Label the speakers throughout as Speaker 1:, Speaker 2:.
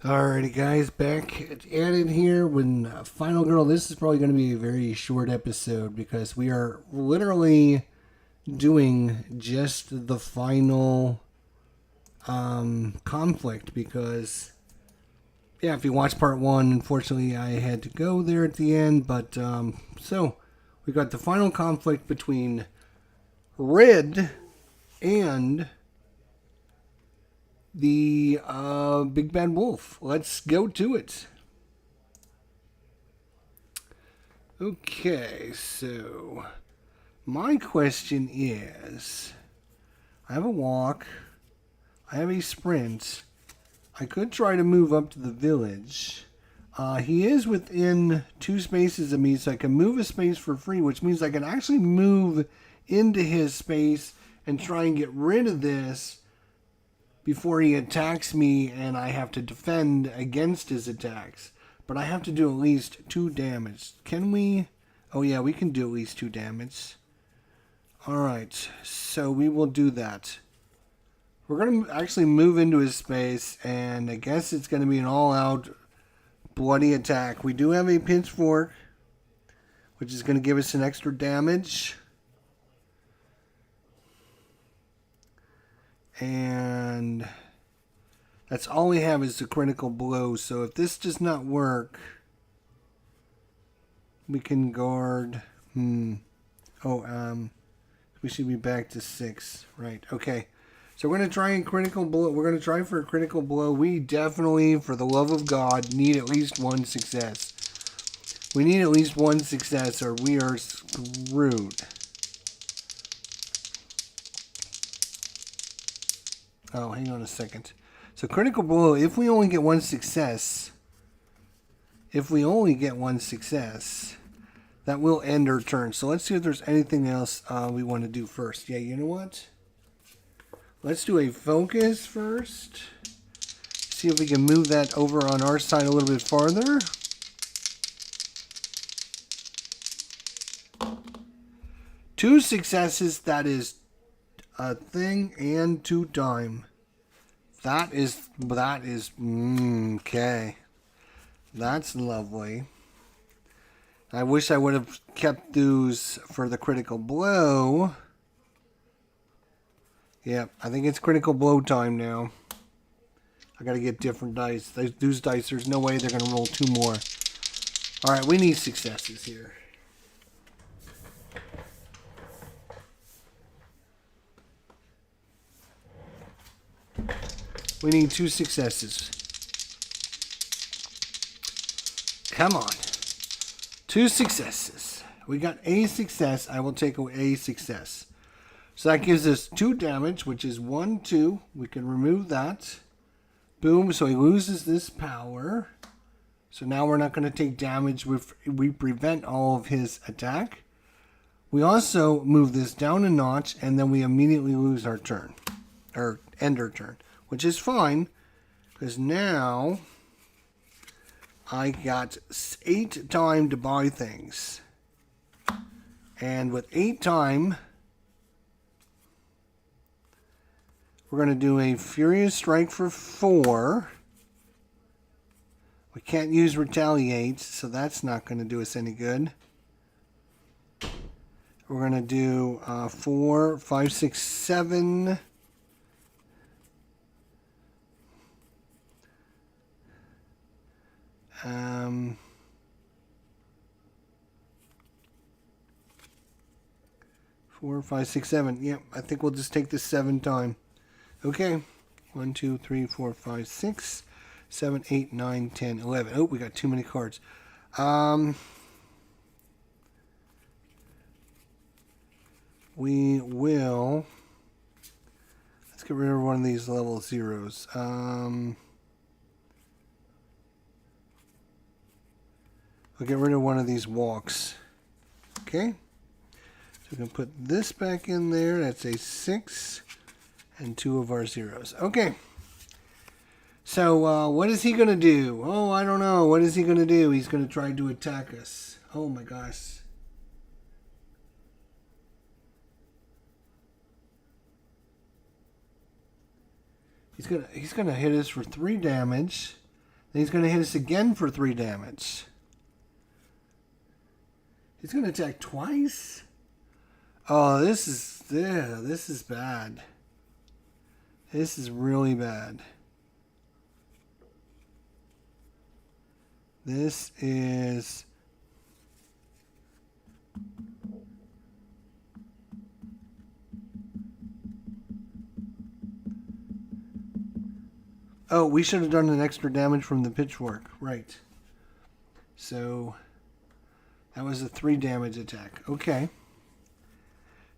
Speaker 1: Alrighty, guys, back at it here when Final Girl. This is probably going to be a very short episode because we are literally doing just the final conflict. Because, yeah, if you watch part one, unfortunately, I had to go there at the end. But, so we got the final conflict between Red and the Big Bad Wolf. Let's go to it. Okay, so my question is, I have a walk, I have a sprint. I could try to move up to the village. He is within 2 spaces of me, so I can move a space for free, which means I can actually move into his space and try and get rid of this before he attacks me and I have to defend against his attacks. But I have to do at least 2 damage. Can we? Oh yeah, we can do at least 2 damage. Alright, so we will do that. We're going to actually move into his space, and I guess it's going to be an all-out bloody attack. We do have a pitchfork, which is going to give us an extra damage. And that's all we have is the critical blow. So if this does not work, we can guard. We should be back to 6. Right. Okay. So we're going to try and critical blow. We're going to try for a critical blow. We definitely, for the love of God, need at least 1 success. We need at least 1 success or we are screwed. Oh, hang on a second. So critical blow, if we only get 1 success, that will end our turn. So let's see if there's anything else we want to do first. Yeah, you know what? Let's do a focus first. See if we can move that over on our side a little bit farther. Two successes, that is a thing, and 2 time. That is okay. That's lovely. I wish I would have kept those for the critical blow. Yep, I think it's critical blow time now. I gotta get different dice. Those dice, there's no way they're gonna roll 2 more. Alright, we need successes here. We need 2 successes. Come on. 2 successes. We got a success. I will take away a success. So that gives us 2 damage, which is 1, 2. We can remove that. Boom. So he loses this power. So now we're not going to take damage. We prevent all of his attack. We also move this down a notch, and then we immediately lose our turn. Or end our turn. Which is fine, because now I got 8 time to buy things. And with 8 time, we're going to do a Furious Strike for 4. We can't use Retaliate, so that's not going to do us any good. We're going to do 4, 5, 6, 7... 4, 5, 6, 7. Yep, I think we'll just take this 7 time. Okay. 1, 2, 3, 4, 5, 6, 7, 8, 9, 10, 11. Oh, we got too many cards. We will... Let's get rid of one of these level 0s. We'll get rid of one of these walks. Okay. So we can put this back in there. That's a 6 and 2 of our 0s. Okay. So what is he going to do? Oh, I don't know. What is he going to do? He's going to try to attack us. Oh my gosh. He's gonna hit us for 3 damage. Then he's going to hit us again for 3 damage. He's going to attack twice? Oh, this is bad. This is really bad. This is... Oh, we should have done an extra damage from the pitchfork. Right. So, that was a 3 damage attack. Okay.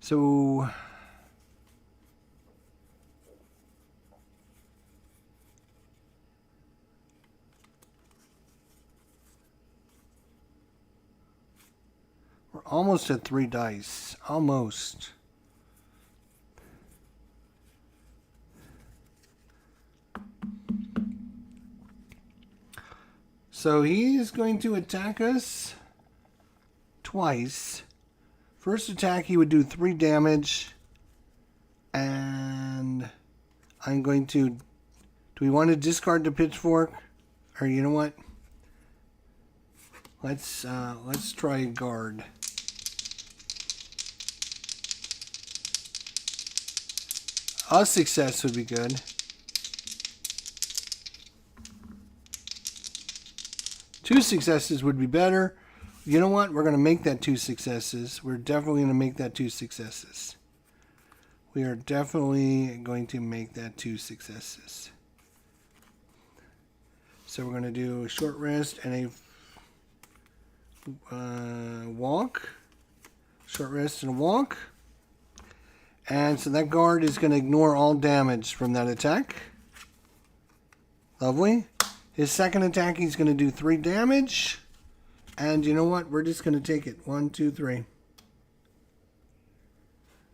Speaker 1: So... we're almost at 3 dice. Almost. So he's going to attack us twice. First attack, he would do 3 damage. And I'm going to... Do we want to discard the pitchfork? Or you know what? Let's try guard. A success would be good. Two successes would be better. You know what? We're going to make that 2 successes. We're definitely going to make that 2 successes. We are definitely going to make that 2 successes. So we're going to do a short rest and a walk. Short rest and a walk. And so that guard is going to ignore all damage from that attack. Lovely. His second attack, he's going to do 3 damage. And you know what? We're just going to take it. 1, 2, 3.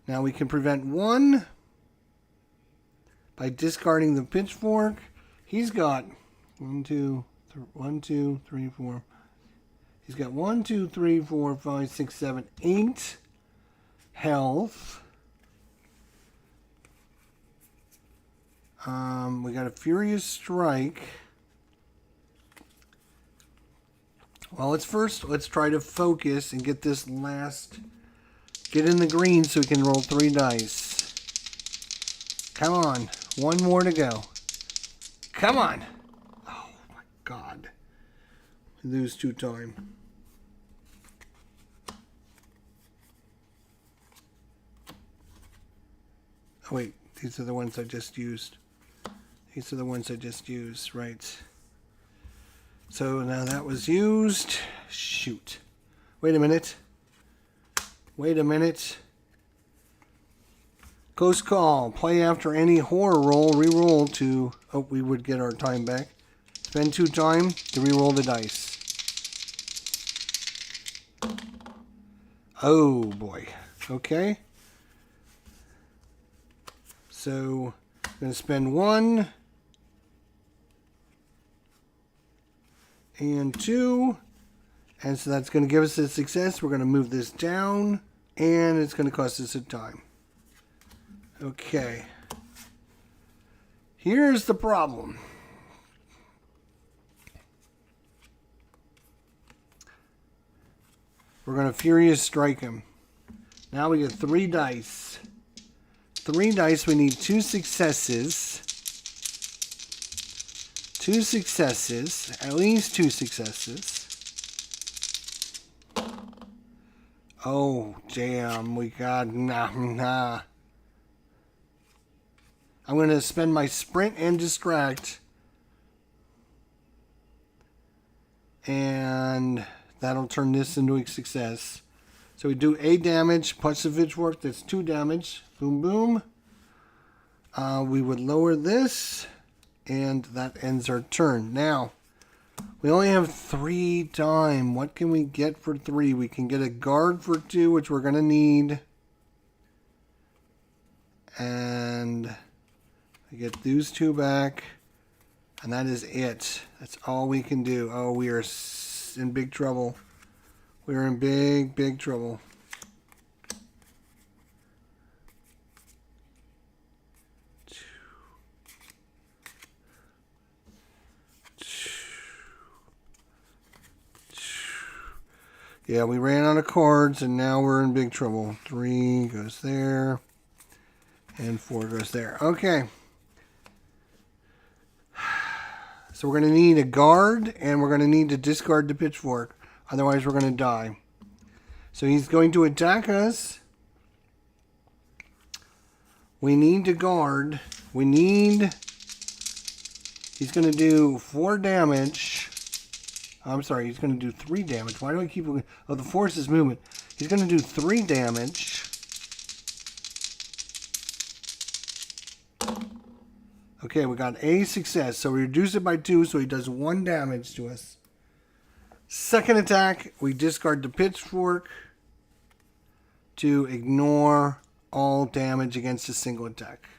Speaker 1: Now we can prevent 1 by discarding the pitchfork. He's got 1, 2, 3, 4. He's got 1, 2, 3, 4, 5, 6, 7, 8 health. We got a Furious Strike. Well, let's try to focus and get this last, get in the green so we can roll 3 dice. Come on, 1 more to go. Come on. Oh my God. We lose 2 times. Oh wait, these are the ones I just used. These are the ones I just used, right. So now that was used. Shoot. Wait a minute. Wait a minute. Close call. Play after any horror roll. Reroll to... Oh, we would get our time back. Spend 2 time to reroll the dice. Oh, boy. Okay. So, I'm going to spend 1... and 2, and so that's going to give us a success. We're going to move this down, and it's going to cost us a time. Okay. Here's the problem. We're going to Furious Strike him. Now we get 3 dice. 3 dice, we need 2 successes. 2 successes, at least 2 successes. Oh, damn, we got, nah. I'm going to spend my sprint and distract. And that'll turn this into a success. So we do A damage, punch the pitchfork, that's 2 damage. Boom, boom. We would lower this. And that ends our turn. Now, we only have 3 time. What can we get for 3? We can get a guard for 2, which we're going to need. And we get these 2 back. And that is it. That's all we can do. Oh, we are in big trouble. We are in big, big trouble. Yeah, we ran out of cards, and now we're in big trouble. 3 goes there, and 4 goes there. Okay. So we're going to need a guard, and we're going to need to discard the pitchfork. Otherwise, we're going to die. So he's going to attack us. We need to guard. He's going to do 4 damage. I'm sorry, he's going to do 3 damage. Why do I keep... Oh, the force is movement. He's going to do 3 damage. Okay, we got a success. So we reduce it by 2, so he does 1 damage to us. Second attack, we discard the pitchfork to ignore all damage against a single attack.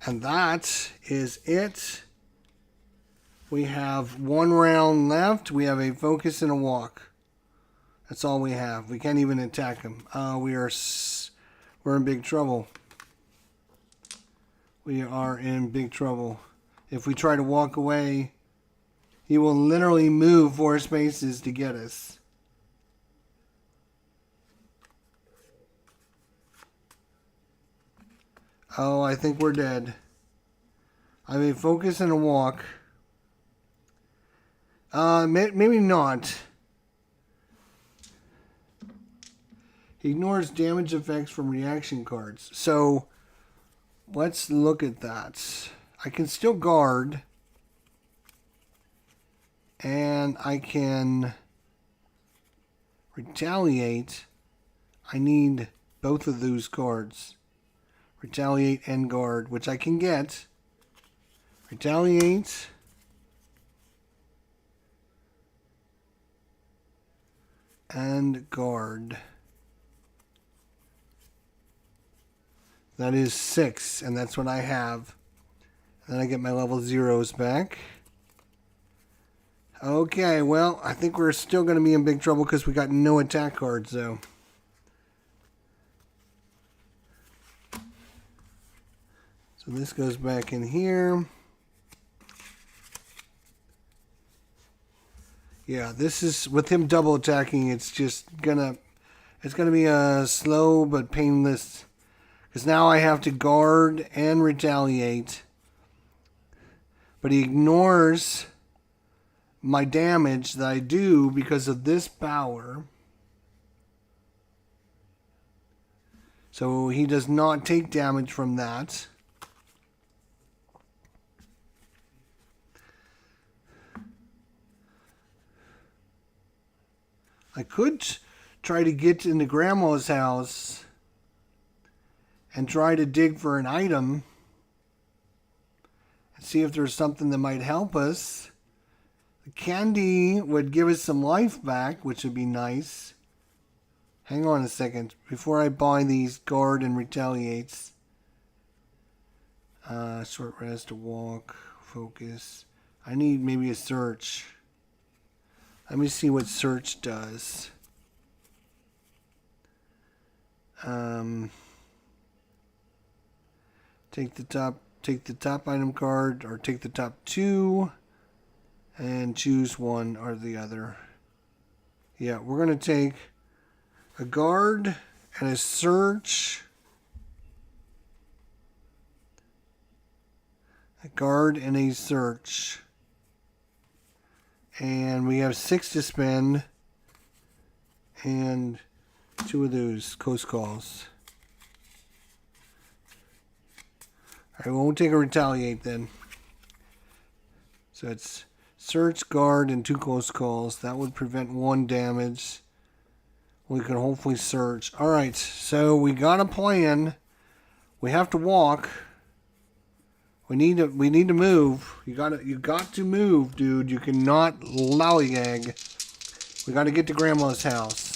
Speaker 1: And that is it. We have 1 round left. We have a focus and a walk. That's all we have. We can't even attack him. We're in big trouble. We are in big trouble. If we try to walk away, he will literally move 4 spaces to get us. Oh, I think we're dead. I have a focus and a walk. Maybe not. He ignores damage effects from reaction cards. So, let's look at that. I can still guard. And I can retaliate. I need both of those cards. Retaliate and guard, which I can get. Retaliate. And guard. That is 6, and that's what I have. Then I get my level 0s back. Okay, well, I think we're still going to be in big trouble because we got no attack cards, though. So this goes back in here. Yeah, this is, with him double attacking, it's just gonna be a slow but painless, because now I have to guard and retaliate, but he ignores my damage that I do because of this power. So he does not take damage from that. I could try to get into Grandma's house and try to dig for an item and see if there's something that might help us. The candy would give us some life back, which would be nice. Hang on a second. Before I buy these guard and retaliates. Short rest, a walk, focus. I need maybe a search. Let me see what search does. Take the top item card, or take the top 2 and choose one or the other. Yeah, we're going to take a guard and a search. A guard and a search. And we have 6 to spend. And 2 of those close calls. I won't take a retaliate then. So it's search, guard, and 2 close calls. That would prevent 1 damage. We can hopefully search. Alright, so we got a plan. We have to walk. We need to move. You got to move, dude. You cannot lollygag. We got to get to Grandma's house.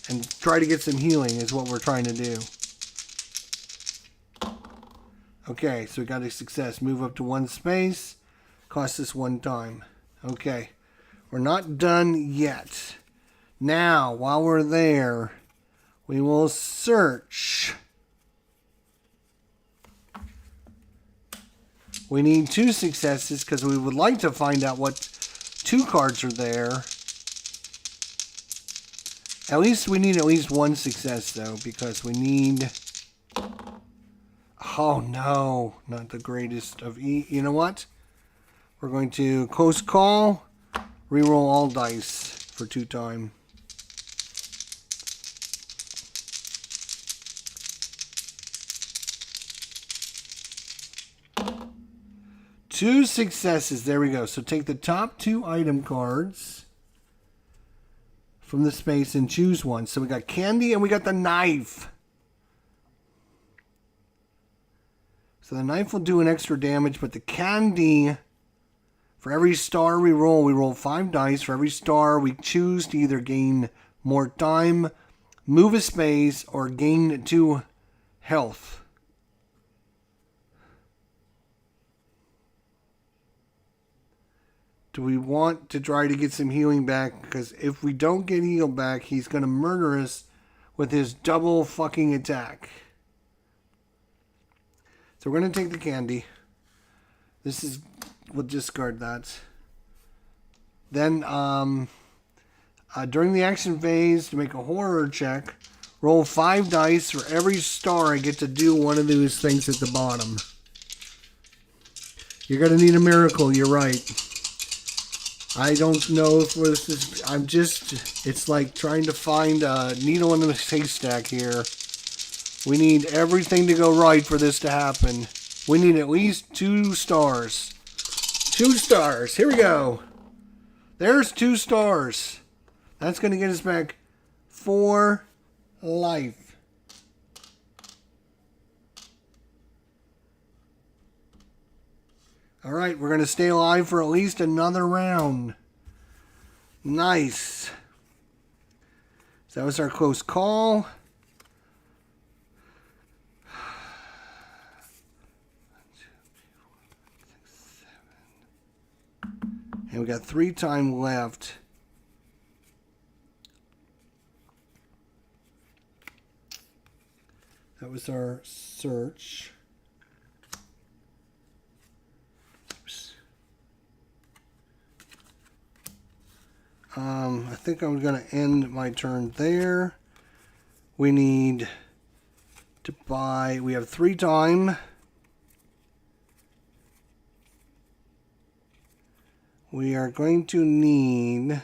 Speaker 1: And try to get some healing is what we're trying to do. Okay, so we got a success. Move up to 1 space. Cost us 1 time. Okay. We're not done yet. Now, while we're there, we will search. We need 2 successes because we would like to find out what 2 cards are there. At least we need at least 1 success though, because we need... Oh no, not the greatest of You know what? We're going to close call, reroll all dice for 2 time. Two successes. There we go. So take the top 2 item cards from the space and choose one. So we got candy and we got the knife. So the knife will do an extra damage, but the candy, for every star we roll 5 dice. For every star we choose to either gain more time, move a space, or gain 2 health. Do we want to try to get some healing back? Because if we don't get healed back, he's going to murder us with his double fucking attack. So we're going to take the candy. We'll discard that. Then, during the action phase, to make a horror check, roll 5 dice. For every star, I get to do one of those things at the bottom. You're going to need a miracle, you're right. I don't know if this is... it's like trying to find a needle in a haystack here. We need everything to go right for this to happen. We need at least 2 stars. 2 stars. Here we go. There's 2 stars. That's going to get us back 4 life. Alright, we're going to stay alive for at least another round. Nice. So that was our close call. And we got 3 time left. That was our search. I think I'm going to end my turn there. We need to buy... We have 3 time. We are going to need...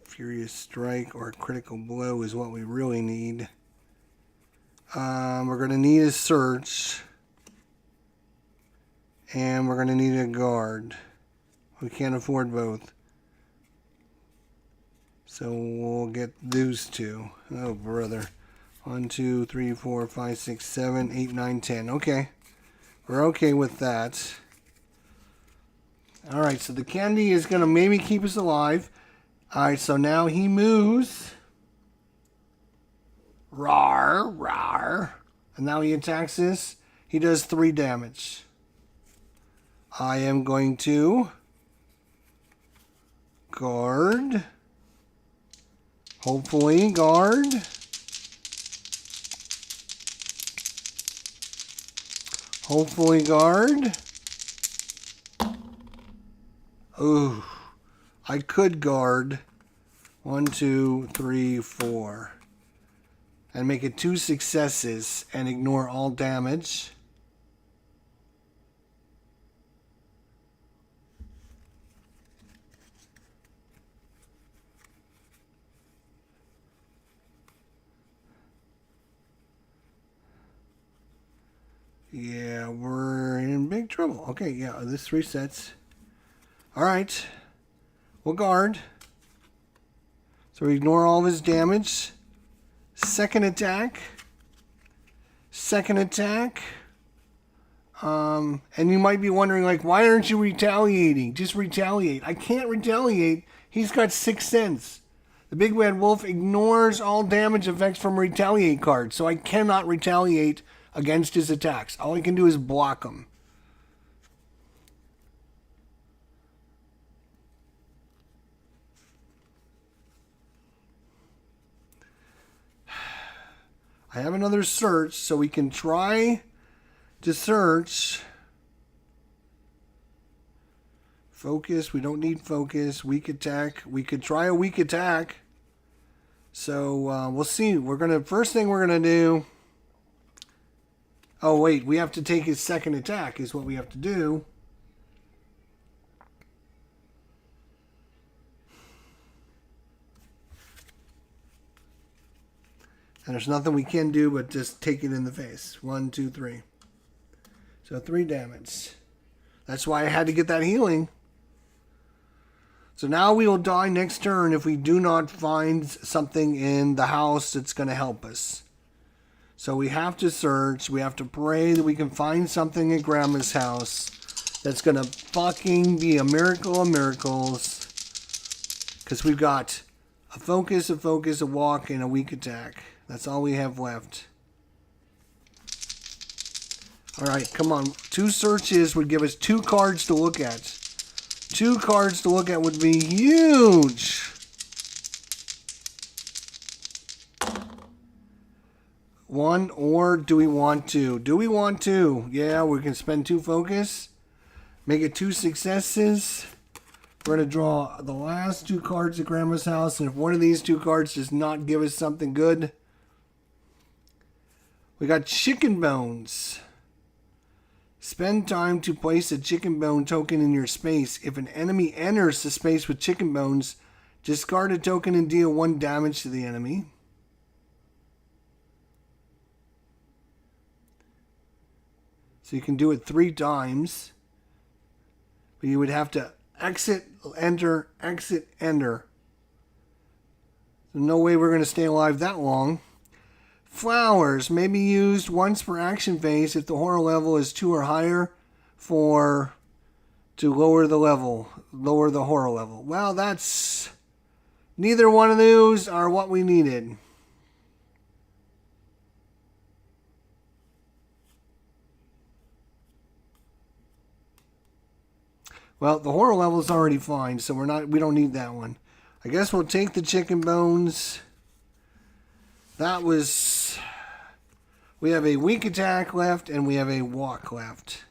Speaker 1: Furious Strike or Critical Blow is what we really need. We're going to need a search. And we're going to need a guard. We can't afford both. So we'll get those 2. Oh, brother. 1, 2, 3, 4, 5, 6, 7, 8, 9, 10. Okay. We're okay with that. Alright, so the candy is going to maybe keep us alive. Alright, so now he moves. Rawr, rawr. And now he attacks us. He does 3 damage. I am going to guard. Hopefully, guard. Hopefully, guard. Ooh, I could guard. 1, 2, 3, 4. And make it 2 successes and ignore all damage. Yeah, we're in big trouble. Okay, yeah, this resets. Alright. We'll guard. So we ignore all of his damage. Second attack. Second attack. And you might be wondering, like, why aren't you retaliating? Just retaliate. I can't retaliate. He's got 6 cents. The Big Bad Wolf ignores all damage effects from retaliate cards, so I cannot retaliate against his attacks. All I can do is block them. I have another search, so we can try to search Focus. We don't need focus. Weak attack. We could try a weak attack. So we'll see. First thing we're gonna do. Oh wait, we have to take his second attack. Is what we have to do. And there's nothing we can do but just take it in the face. 1, 2, 3. So 3 damage. That's why I had to get that healing. So now we will die next turn if we do not find something in the house that's going to help us. So we have to search. We have to pray that we can find something at Grandma's house that's going to fucking be a miracle of miracles. Because we've got a focus, a walk, and a weak attack. That's all we have left. Alright, come on. 2 searches would give us 2 cards to look at. 2 cards to look at would be huge. One, or do we want to? Do we want to? Yeah, we can spend 2 focus. Make it 2 successes. We're going to draw the last 2 cards at Grandma's house. And if one of these 2 cards does not give us something good, we got chicken bones. Spend time to place a chicken bone token in your space. If an enemy enters the space with chicken bones, discard a token and deal 1 damage to the enemy. So you can do it 3 times. But you would have to exit, enter, exit, enter. There's no way we're going to stay alive that long. Flowers may be used once per action phase if the horror level is 2 or higher to lower the horror level. Well, that's neither one of those are what we needed. Well, the horror level is already fine, so we don't need that one. I guess we'll take the chicken bones. We have a weak attack left and we have a walk left.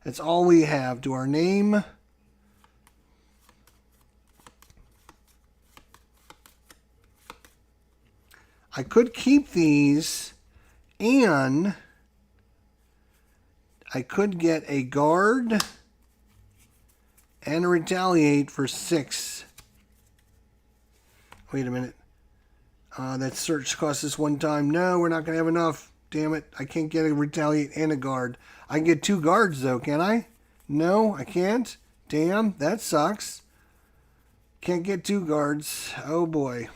Speaker 1: That's all we have. Do our name. I could keep these and I could get a guard and a retaliate for 6. Wait a minute. That search costs us 1 time. No, we're not going to have enough. Damn it. I can't get a retaliate and a guard. I can get 2 guards, though, can I? No, I can't. Damn, that sucks. Can't get 2 guards. Oh, boy.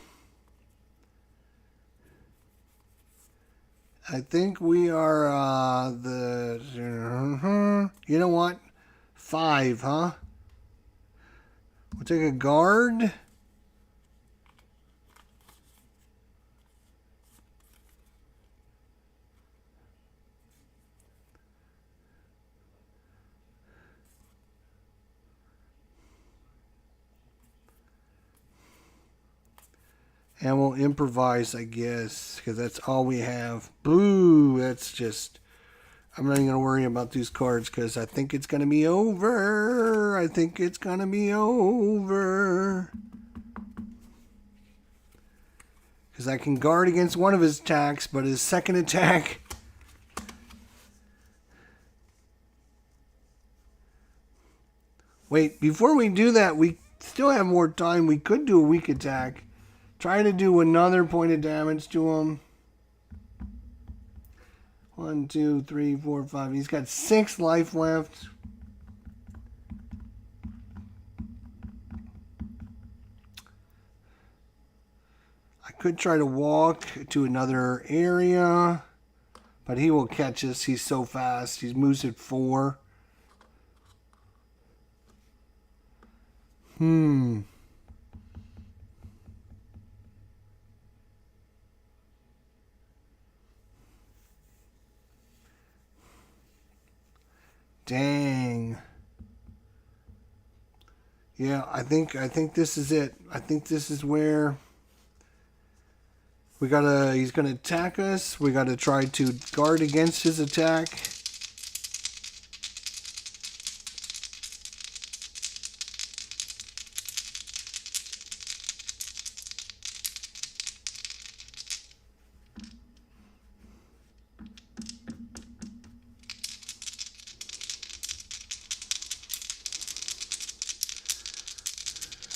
Speaker 1: I think we are you know what? 5, huh? We'll take a guard. And we'll improvise, I guess, because that's all we have. Boo! That's just... I'm not even going to worry about these cards because I think it's going to be over. I think it's going to be over. Because I can guard against one of his attacks, but his second attack... Wait, before we do that, we still have more time. We could do a weak attack. Try to do another point of damage to him. 1, 2, 3, 4, 5. He's got 6 life left. I could try to walk to another area, but he will catch us. He's so fast. He moves at 4. Dang. Yeah, I think this is it. I think this is where he's gonna attack us. We gotta try to guard against his attack.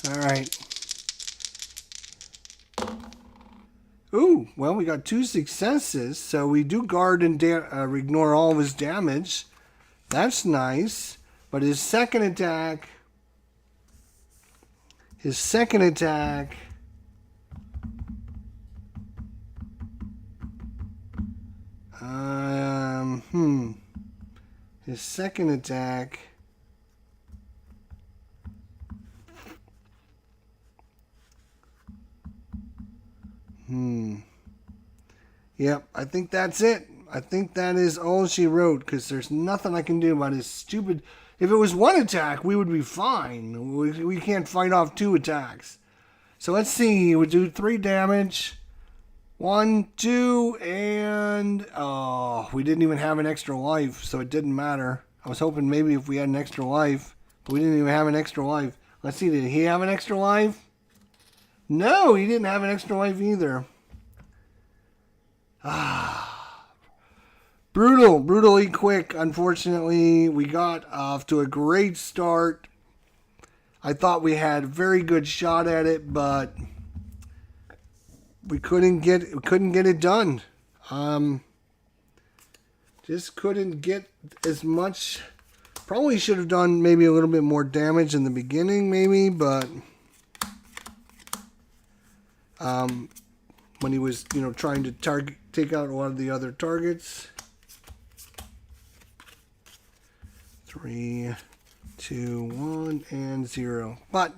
Speaker 1: Alright. Ooh, well, we got 2 successes, so we do guard and ignore all of his damage. That's nice. But his second attack... His second attack... His second attack... Yep, I think that's it. I think that is all she wrote, because there's nothing I can do about his stupid... If it was 1 attack, we would be fine. We can't fight off 2 attacks. So let's see. We do 3 damage. 1, 2, and... Oh, we didn't even have an extra life, so it didn't matter. I was hoping maybe if we had an extra life, but we didn't even have an extra life. Let's see, did he have an extra life? No, he didn't have an extra life either. Brutally quick. Unfortunately, we got off to a great start. I thought we had a very good shot at it, but we couldn't get it done. Just couldn't get as much. Probably should have done maybe a little bit more damage in the beginning, maybe, but when he was, trying to take out a lot of the other targets. 3, 2, 1, and 0. But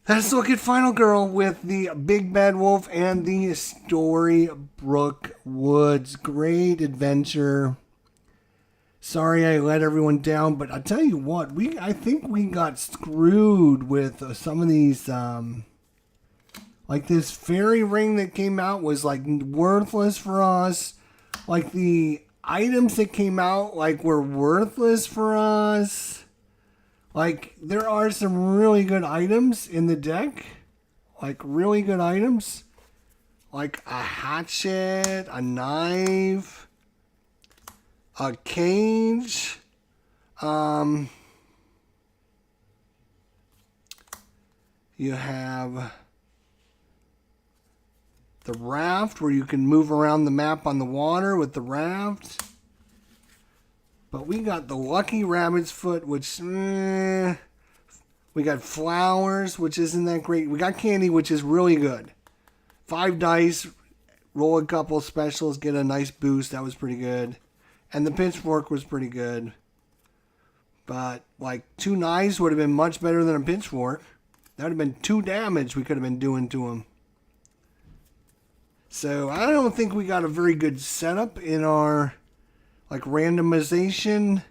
Speaker 1: let's look at Final Girl with the Big Bad Wolf and the Storybrooke Woods. Great adventure. Sorry I let everyone down, but I'll tell you what, I think we got screwed with some of these, like this fairy ring that came out was like worthless for us. Like the items that came out were worthless for us. Like there are some really good items in the deck. Like really good items. Like a hatchet, a knife, a cage. You have the raft where you can move around the map on the water with the raft. But we got the Lucky Rabbit's Foot, which... we got flowers, which isn't that great. We got candy, which is really good. 5 dice, roll a couple specials, get a nice boost. That was pretty good. And the pitchfork was pretty good. But, 2 knives would have been much better than a pitchfork. That would have been 2 damage we could have been doing to him. So, I don't think we got a very good setup in our, randomization.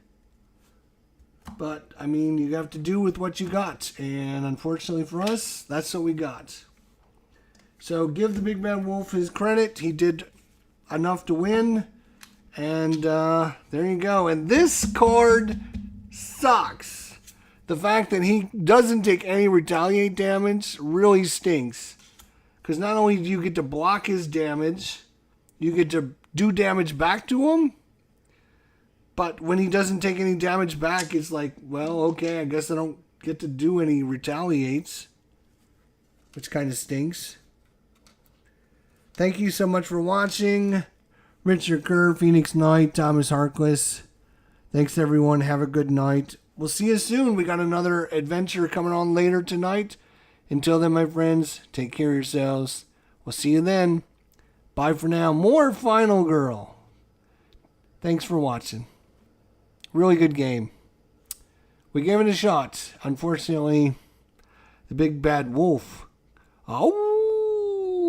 Speaker 1: But, I mean, you have to do with what you got. And unfortunately for us, that's what we got. So, give the Big Bad Wolf his credit. He did enough to win. And, there you go. And this card sucks. The fact that he doesn't take any retaliate damage really stinks. Because not only do you get to block his damage, you get to do damage back to him. But when he doesn't take any damage back, it's like, well, okay, I guess I don't get to do any retaliates. Which kind of stinks. Thank you so much for watching. Richard Kerr, Phoenix Knight, Thomas Harkless. Thanks everyone. Have a good night. We'll see you soon. We got another adventure coming on later tonight. Until then, my friends, take care of yourselves. We'll see you then. Bye for now. More Final Girl. Thanks for watching. Really good game. We gave it a shot. Unfortunately, the Big Bad Wolf. Oh.